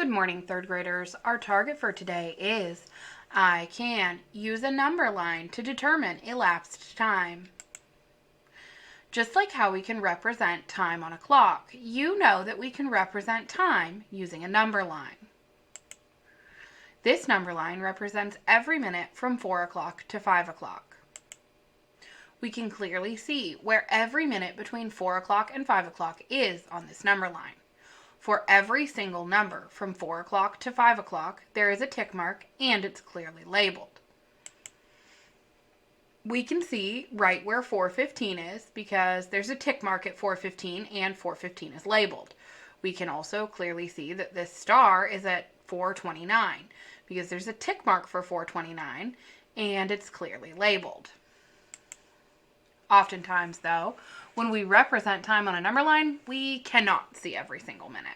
Good morning, third graders. Our target for today is I can use a number line to determine elapsed time. Just like how we can represent time on a clock, you know that we can represent time using a number line. This number line represents every minute from 4 o'clock to 5 o'clock. We can clearly see where every minute between 4 o'clock and 5 o'clock is on this number line. For every single number from 4 o'clock to 5 o'clock, there is a tick mark and it's clearly labeled. We can see right where 4:15 is because there's a tick mark at 4:15 and 4:15 is labeled. We can also clearly see that this star is at 4:29 because there's a tick mark for 4:29 and it's clearly labeled. Oftentimes, though, when we represent time on a number line, we cannot see every single minute.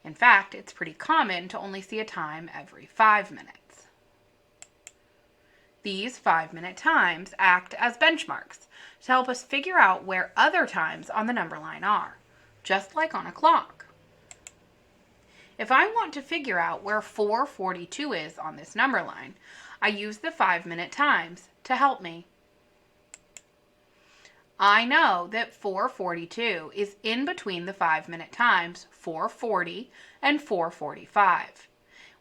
In fact, it's pretty common to only see a time every 5 minutes. These 5-minute times act as benchmarks to help us figure out where other times on the number line are, just like on a clock. If I want to figure out where 4:42 is on this number line, I use the 5-minute times to help me. I know that 4:42 is in between the 5-minute times 4:40 and 4:45.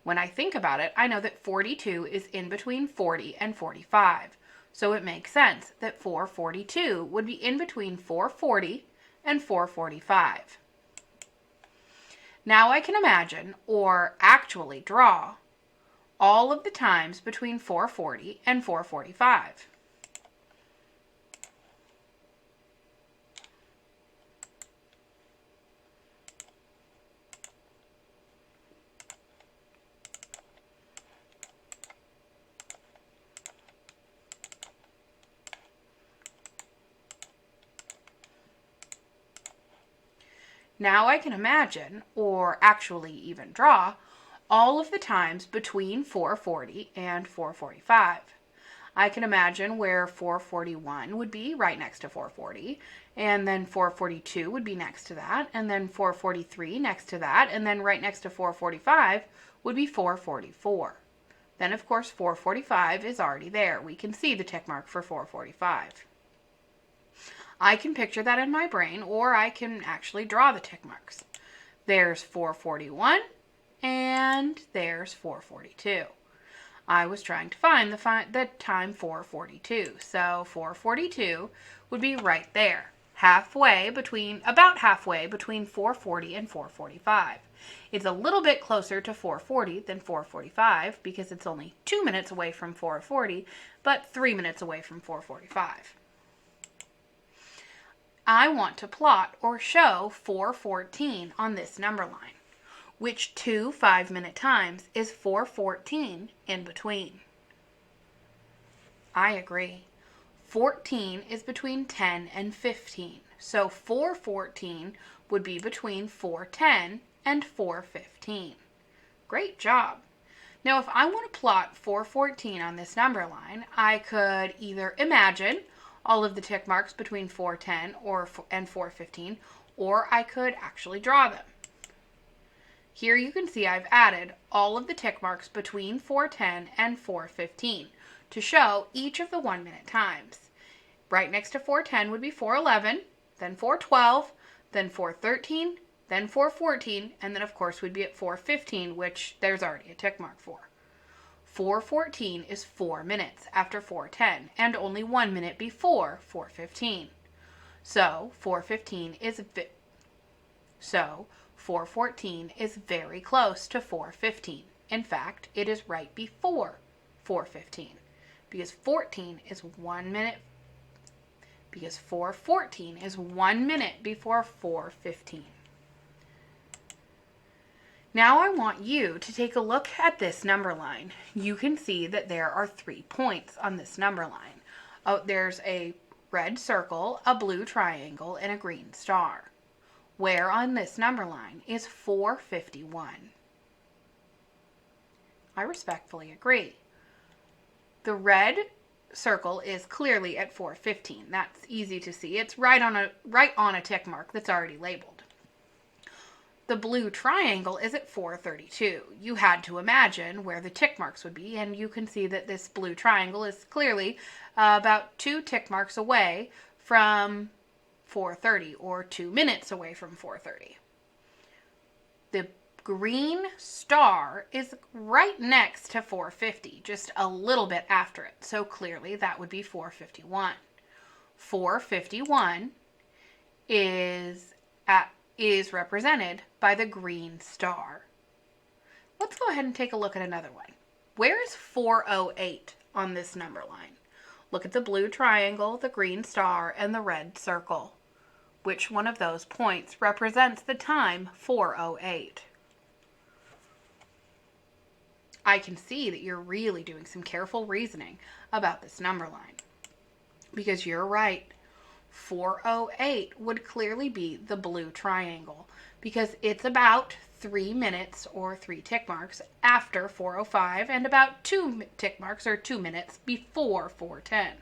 When I think about it, I know that 42 is in between 40 and 45. So it makes sense that 4:42 would be in between 4:40 and 4:45. Now I can imagine, or actually draw, all of the times between 4:40 and 4:45. Now I can imagine, or actually even draw, all of the times between 4:40 and 4:45. I can imagine where 4:41 would be right next to 4:40, and then 4:42 would be next to that, and then 4:43 next to that, and then right next to 4:45 would be 4:44. Then, of course, 4:45 is already there. We can see the tick mark for 4:45. I can picture that in my brain, or I can actually draw the tick marks. There's 4:41, and there's 4:42. I was trying to find the time 4:42, so 4:42 would be right there, about halfway between 4:40 and 4:45. It's a little bit closer to 4:40 than 4:45 because it's only 2 minutes away from 4:40, but 3 minutes away from 4:45. I want to plot or show 4:14 on this number line. Which two 5-minute times is 4:14 in between? I agree. 14 is between 10 and 15. So 4:14 would be between 4:10 and 4:15. Great job. Now, if I want to plot 4:14 on this number line, I could either imagine all of the tick marks between 4:10 and 4:15, or I could actually draw them. Here you can see I've added all of the tick marks between 4:10 and 4:15 to show each of the 1-minute times. Right next to 4:10 would be 4:11, then 4:12, then 4:13, then 4:14, and then of course we'd be at 4:15, which there's already a tick mark for. 4:14 is 4 minutes after 4:10 and only 1 minute before 4:15. So 4:14 is very close to 4:15. In fact, it is right before 4:15 because 4:14 is 1 minute before 4:15. Now I want you to take a look at this number line. You can see that there are 3 points on this number line. Oh, there's a red circle, a blue triangle, and a green star. Where on this number line is 4:51? I respectfully agree. The red circle is clearly at 4:15. That's easy to see. It's right on a tick mark that's already labeled. the blue triangle is at 4:32. You had to imagine where the tick marks would be, and you can see that this blue triangle is clearly about 2 tick marks away from 4:30, or 2 minutes away from 4:30. The green star is right next to 4:50, just a little bit after it, so clearly that would be 4:51. 4:51 is represented by the green star. Let's go ahead and take a look at another one. Where is 4:08 on this number line? Look at the blue triangle, the green star, and the red circle. Which one of those points represents the time 4:08? I can see that you're really doing some careful reasoning about this number line, because you're right. 4:08 would clearly be the blue triangle, because it's about 3 minutes or 3 tick marks after 4:05 and about 2 tick marks or 2 minutes before 4:10.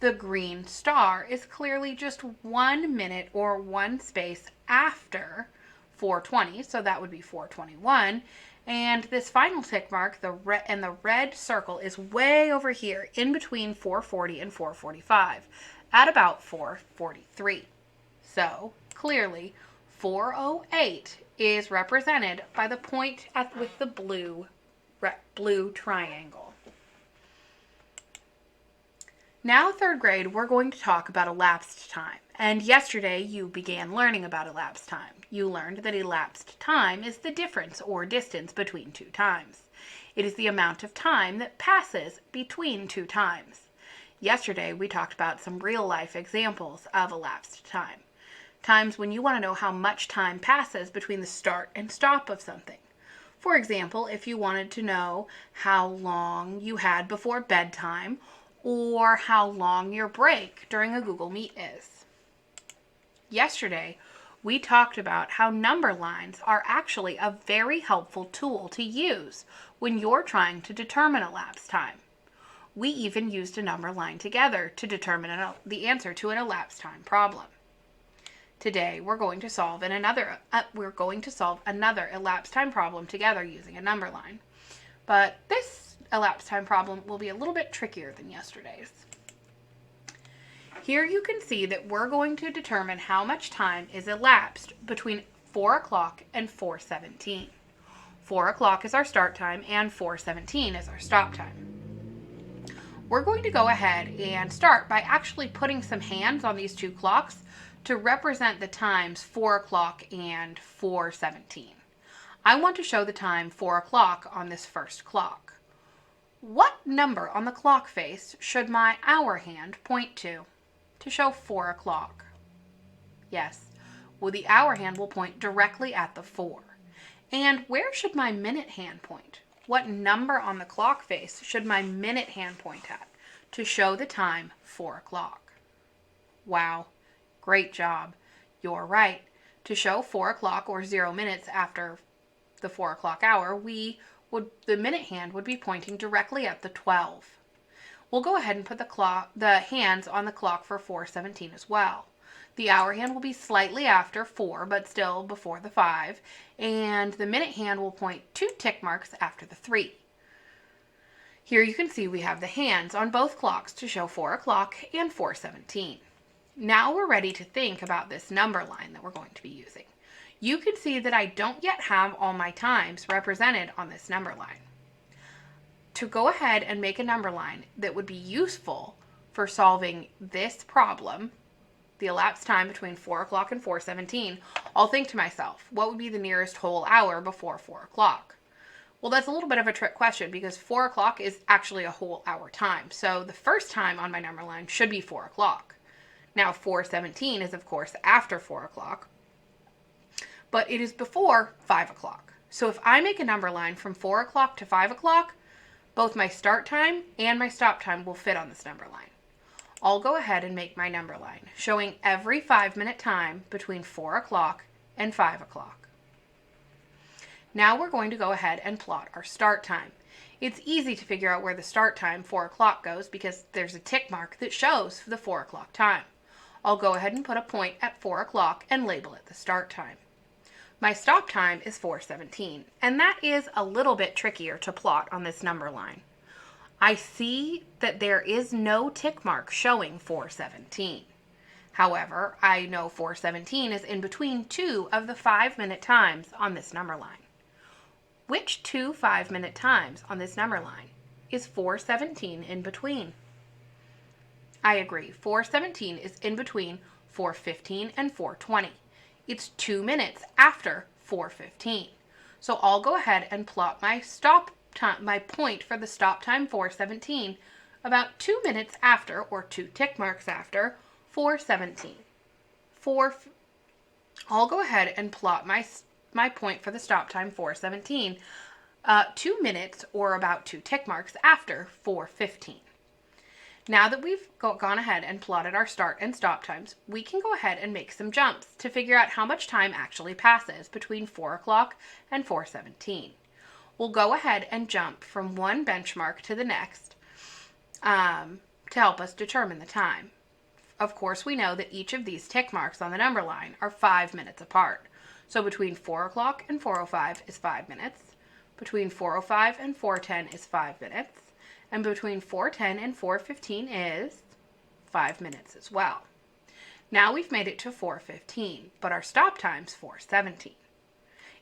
The green star is clearly just 1 minute or 1 space after 4:20, so that would be 4:21. And this final tick mark, the red circle, is way over here in between 4:40 and 4:45 at about 4:43. So clearly 4:08 is represented by the point with the blue triangle. Now, 3rd grade, we're going to talk about elapsed time. And yesterday you began learning about elapsed time. You learned that elapsed time is the difference or distance between 2 times. It is the amount of time that passes between 2 times. Yesterday we talked about some real-life examples of elapsed time. Times when you want to know how much time passes between the start and stop of something. For example, if you wanted to know how long you had before bedtime, or how long your break during a Google Meet is. Yesterday, we talked about how number lines are actually a very helpful tool to use when you're trying to determine elapsed time. We even used a number line together to determine the answer to an elapsed time problem. Today, we're going to solve another elapsed time problem together using a number line. But this elapsed time problem will be a little bit trickier than yesterday's. Here you can see that we're going to determine how much time is elapsed between 4 o'clock and 4:17. 4 o'clock is our start time and 4:17 is our stop time. We're going to go ahead and start by actually putting some hands on these 2 clocks to represent the times 4 o'clock and 4:17. I want to show the time 4 o'clock on this first clock. What number on the clock face should my hour hand point to show 4 o'clock? Yes, well, the hour hand will point directly at the 4. And where should my minute hand point? What number on the clock face should my minute hand point at to show the time 4 o'clock? Wow, great job. You're right. To show 4 o'clock or 0 minutes after the 4 o'clock hour, the minute hand would be pointing directly at the 12. We'll go ahead and put the hands on the clock for 4:17 as well. The hour hand will be slightly after 4, but still before the 5, and the minute hand will point 2 tick marks after the 3. Here you can see we have the hands on both clocks to show 4 o'clock and 4:17. Now we're ready to think about this number line that we're going to be using. You can see that I don't yet have all my times represented on this number line. To go ahead and make a number line that would be useful for solving this problem, the elapsed time between 4 o'clock and 4:17, I'll think to myself, what would be the nearest whole hour before 4 o'clock? Well, that's a little bit of a trick question because 4 o'clock is actually a whole hour time. So the first time on my number line should be 4 o'clock. Now 4:17 is of course after 4 o'clock, but it is before 5 o'clock. So if I make a number line from 4 o'clock to 5 o'clock, both my start time and my stop time will fit on this number line. I'll go ahead and make my number line, showing every 5-minute time between 4 o'clock and 5 o'clock. Now we're going to go ahead and plot our start time. It's easy to figure out where the start time, 4 o'clock, goes because there's a tick mark that shows the 4 o'clock time. I'll go ahead and put a point at 4 o'clock and label it the start time. My stop time is 4:17, and that is a little bit trickier to plot on this number line. I see that there is no tick mark showing 4:17. However, I know 4:17 is in between two of the 5-minute times on this number line. Which two 5-minute times on this number line is 4:17 in between? I agree, 4:17 is in between 4:15 and 4:20. It's 2 minutes after 4:15. So I'll go ahead and plot my stop time, my point for the stop time 4:17, about 2 minutes after, or 2 tick marks after, 4:17. I'll go ahead and plot my point for the stop time 4:17, 2 minutes or about 2 tick marks after 4:15. Now that we've gone ahead and plotted our start and stop times, we can go ahead and make some jumps to figure out how much time actually passes between 4 o'clock and 4:17. We'll go ahead and jump from one benchmark to the next to help us determine the time. Of course, we know that each of these tick marks on the number line are 5 minutes apart. So between 4 o'clock and 4:05 is 5 minutes. Between 4:05 and 4:10 is 5 minutes. And between 4:10 and 4:15 is 5 minutes as well. Now we've made it to 4:15, but our stop time's 4:17.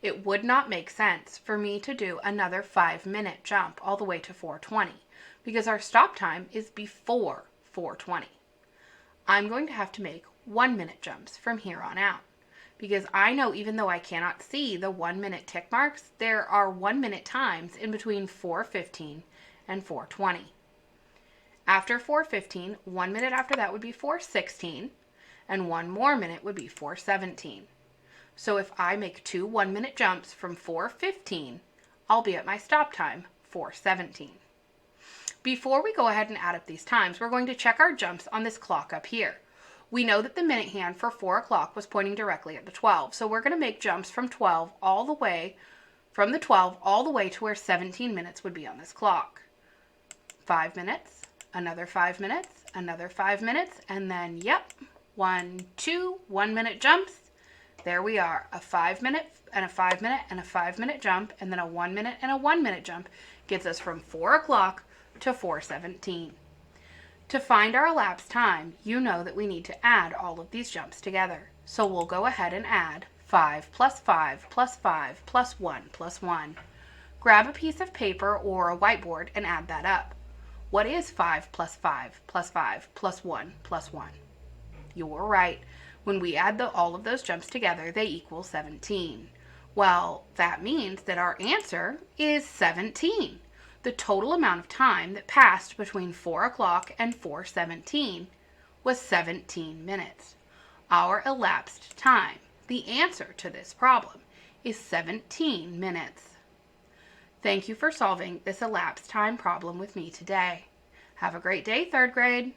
It would not make sense for me to do another 5-minute jump all the way to 4:20 because our stop time is before 4:20. I'm going to have to make 1-minute jumps from here on out because I know even though I cannot see the 1-minute tick marks, there are 1-minute times in between 4:15 and 4:20. After 4:15, 1 minute after that would be 4:16, and 1 more minute would be 4:17. So if I make 2 1-minute jumps from 4:15, I'll be at my stop time, 4:17. Before we go ahead and add up these times, we're going to check our jumps on this clock up here. We know that the minute hand for 4 o'clock was pointing directly at the 12, so we're going to make jumps from 12 all the way, from the 12 all the way to where 17 minutes would be on this clock. 5 minutes, another 5 minutes, another 5 minutes, and then, yep, 1, 2 1-minute jumps. There we are, a 5-minute and a 5-minute and a 5-minute jump, and then a 1-minute and a 1-minute jump gets us from 4 o'clock to 4:17. To find our elapsed time, you know that we need to add all of these jumps together. So we'll go ahead and add 5 plus 5 plus 5 plus 1 plus 1. Grab a piece of paper or a whiteboard and add that up. What is 5 plus 5 plus 5 plus 1 plus 1? You're right. When we add all of those jumps together, they equal 17. Well, that means that our answer is 17. The total amount of time that passed between 4 o'clock and 4:17 was 17 minutes. Our elapsed time, the answer to this problem, is 17 minutes. Thank you for solving this elapsed time problem with me today. Have a great day, 3rd grade.